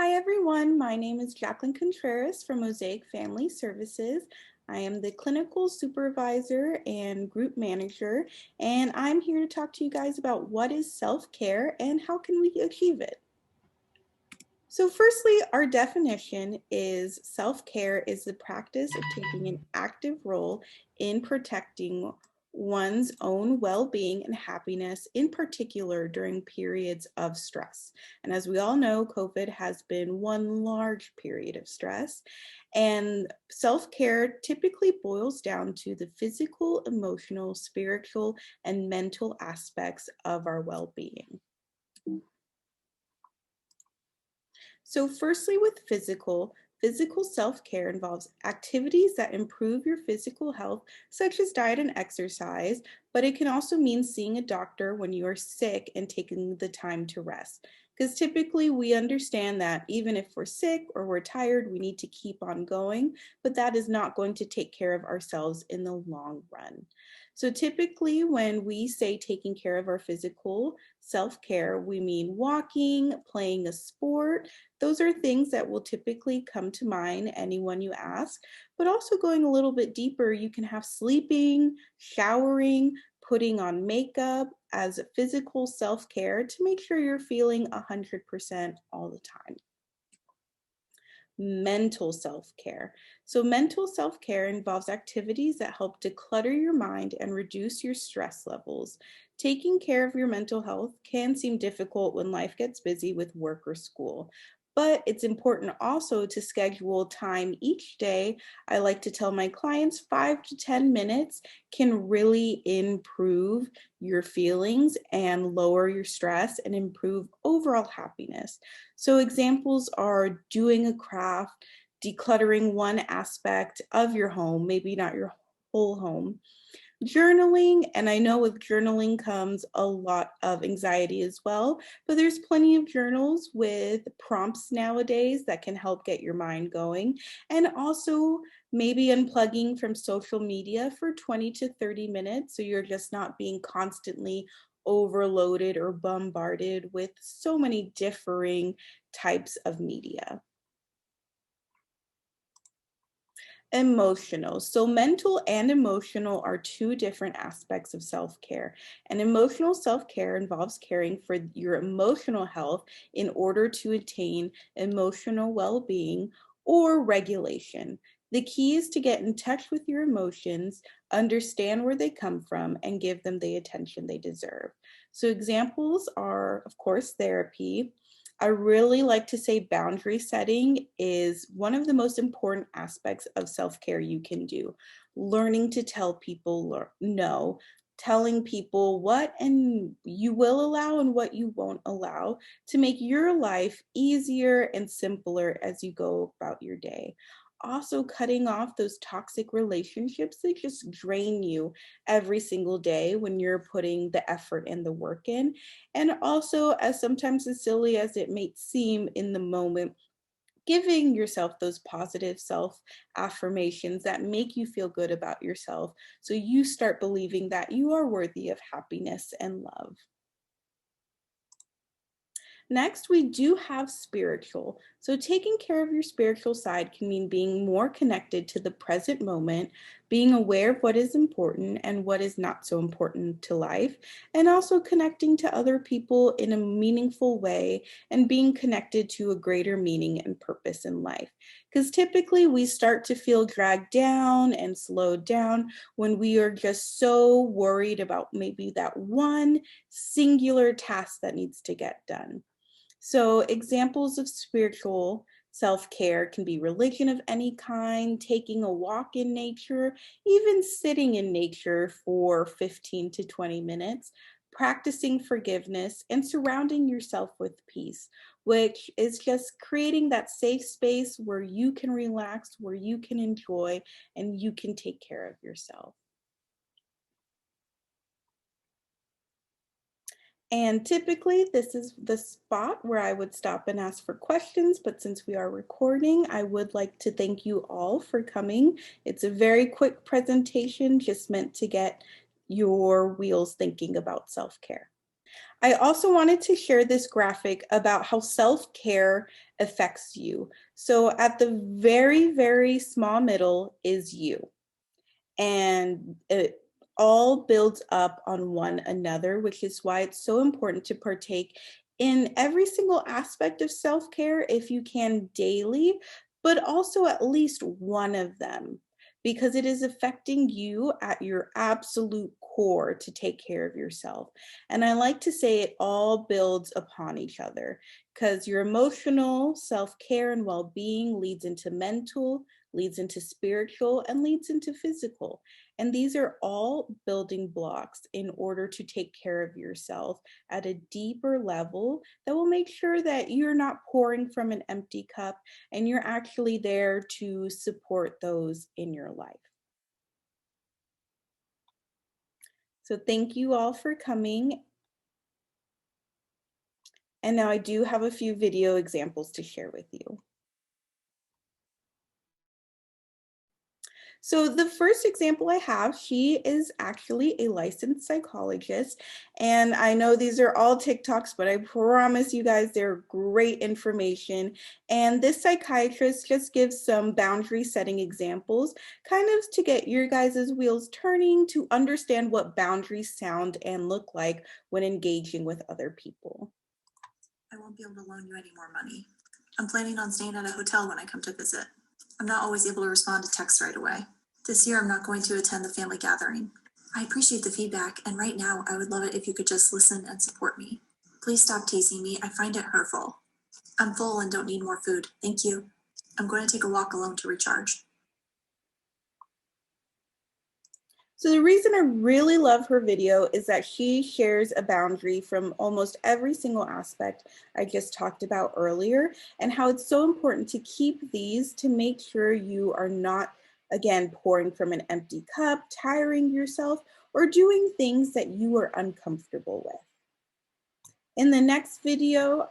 Hi everyone, my name is Jacqueline Contreras from Mosaic Family Services. I am the clinical supervisor and group manager, and I'm here to talk to you guys about what is self-care and how can we achieve it. So firstly, our definition is self-care is the practice of taking an active role in protecting one's own well-being and happiness, in particular during periods of stress. And as we all know, COVID has been one large period of stress. And self-care typically boils down to the physical, emotional, spiritual, and mental aspects of our well-being. So firstly, with physical self-care involves activities that improve your physical health, such as diet and exercise, but it can also mean seeing a doctor when you are sick and taking the time to rest. Because typically we understand that even if we're sick or we're tired, we need to keep on going, but that is not going to take care of ourselves in the long run. So typically when we say taking care of our physical self-care, we mean walking, playing a sport. Those are things that will typically come to mind anyone you ask, but also going a little bit deeper, you can have sleeping, showering, putting on makeup as physical self-care to make sure you're feeling 100% all the time. Mental self-care. So mental self-care involves activities that help declutter your mind and reduce your stress levels. Taking care of your mental health can seem difficult when life gets busy with work or school, but it's important also to schedule time each day. I like to tell my clients 5 to 10 minutes can really improve your feelings and lower your stress and improve overall happiness. So examples are doing a craft, decluttering one aspect of your home, maybe not your whole home, journaling, and I know with journaling comes a lot of anxiety as well, but there's plenty of journals with prompts nowadays that can help get your mind going, and also maybe unplugging from social media for 20 to 30 minutes so you're just not being constantly overloaded or bombarded with so many differing types of media. Emotional. So mental and emotional are two different aspects of self-care. And emotional self-care involves caring for your emotional health in order to attain emotional well-being or regulation. The key is to get in touch with your emotions, understand where they come from, and give them the attention they deserve. So examples are, of course, therapy. I really like to say boundary setting is one of the most important aspects of self-care you can do. Learning to tell people no, telling people what and you will allow and what you won't allow to make your life easier and simpler as you go about your day. Also cutting off those toxic relationships that just drain you every single day when you're putting the effort and the work in. And also, as sometimes as silly as it may seem in the moment, giving yourself those positive self affirmations that make you feel good about yourself so you start believing that you are worthy of happiness and love. Next, we do have spiritual. So taking care of your spiritual side can mean being more connected to the present moment, being aware of what is important and what is not so important to life, and also connecting to other people in a meaningful way and being connected to a greater meaning and purpose in life. Because typically we start to feel dragged down and slowed down when we are just so worried about maybe that one singular task that needs to get done. So examples of spiritual self-care can be religion of any kind, taking a walk in nature, even sitting in nature for 15 to 20 minutes, practicing forgiveness, and surrounding yourself with peace, which is just creating that safe space where you can relax, where you can enjoy, and you can take care of yourself. And typically, this is the spot where I would stop and ask for questions, but since we are recording, I would like to thank you all for coming. It's a very quick presentation, just meant to get your wheels thinking about self-care. I also wanted to share this graphic about how self-care affects you. So at the very, very small middle is you. And it all builds up on one another, which is why it's so important to partake in every single aspect of self-care if you can daily, but also at least one of them, because it is affecting you at your absolute core to take care of yourself. And I like to say it all builds upon each other, because your emotional self-care and well-being leads into mental, leads into spiritual, and leads into physical. And these are all building blocks in order to take care of yourself at a deeper level that will make sure that you're not pouring from an empty cup and you're actually there to support those in your life. So thank you all for coming. And now I do have a few video examples to share with you. So the first example I have, she is actually a licensed psychologist. And I know these are all TikToks, but I promise you guys they're great information. And this psychiatrist just gives some boundary setting examples, kind of to get your guys' wheels turning to understand what boundaries sound and look like when engaging with other people. I won't be able to loan you any more money. I'm planning on staying at a hotel when I come to visit. I'm not always able to respond to texts right away. This year, I'm not going to attend the family gathering. I appreciate the feedback, and right now, I would love it if you could just listen and support me. Please stop teasing me. I find it hurtful. I'm full and don't need more food. Thank you. I'm going to take a walk alone to recharge. So the reason I really love her video is that she shares a boundary from almost every single aspect I just talked about earlier, and how it's so important to keep these to make sure you are not, again, pouring from an empty cup, tiring yourself, or doing things that you are uncomfortable with. In the next video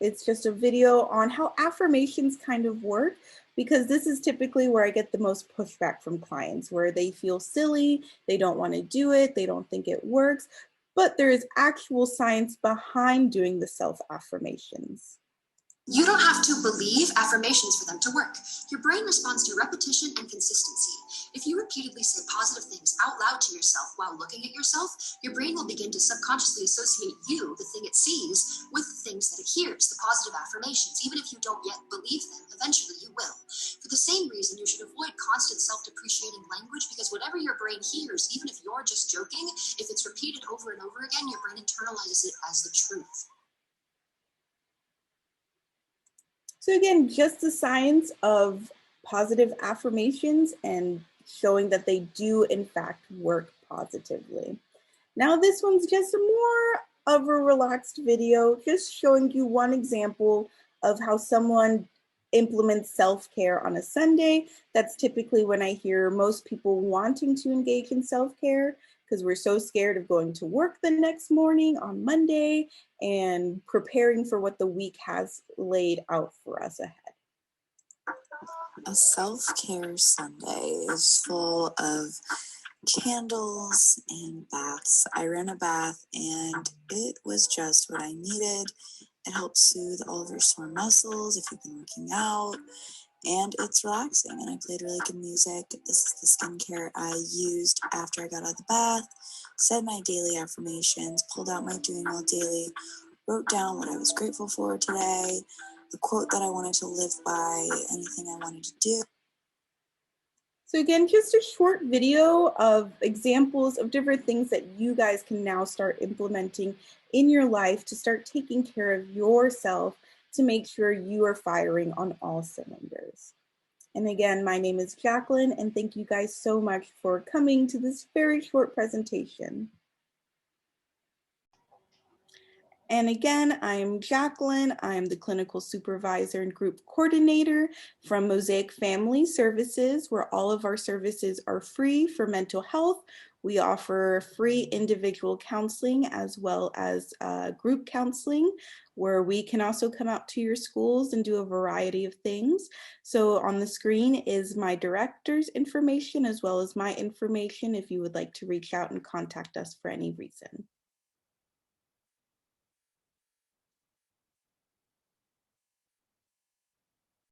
it's just a video on how affirmations kind of work, because this is typically where I get the most pushback from clients, where they feel silly, they don't want to do it, they don't think it works, but there is actual science behind doing the self-affirmations. You don't have to believe affirmations for them to work. Your brain responds to repetition and consistency. If you repeatedly say positive things out loud to yourself while looking at yourself, your brain will begin to subconsciously associate you, the thing it sees, with the things that it hears, the positive affirmations. Even if you don't yet believe them, eventually you will. For the same reason, you should avoid constant self-depreciating language, because whatever your brain hears, even if you're just joking, if it's repeated over and over again, your brain internalizes it as the truth. So again, just the science of positive affirmations and showing that they do in fact work positively. Now this one's just more of a relaxed video, just showing you one example of how someone implements self-care on a Sunday. That's typically when I hear most people wanting to engage in self-care, because we're so scared of going to work the next morning on Monday and preparing for what the week has laid out for us ahead. A self-care Sunday is full of candles and baths. I ran a bath and it was just what I needed. It helps soothe all of your sore muscles if you've been working out, and it's relaxing. And I played really good music. This is the skincare I used after I got out of the bath, said my daily affirmations, pulled out my Doing Well Daily, wrote down what I was grateful for today, the quote that I wanted to live by, anything I wanted to do. So again, just a short video of examples of different things that you guys can now start implementing in your life to start taking care of yourself to make sure you are firing on all cylinders. And again, my name is Jacqueline, and thank you guys so much for coming to this very short presentation. And again, I'm Jacqueline. I'm the clinical supervisor and group coordinator from Mosaic Family Services, where all of our services are free for mental health. We offer free individual counseling as well as group counseling, where we can also come out to your schools and do a variety of things. So on the screen is my director's information as well as my information if you would like to reach out and contact us for any reason.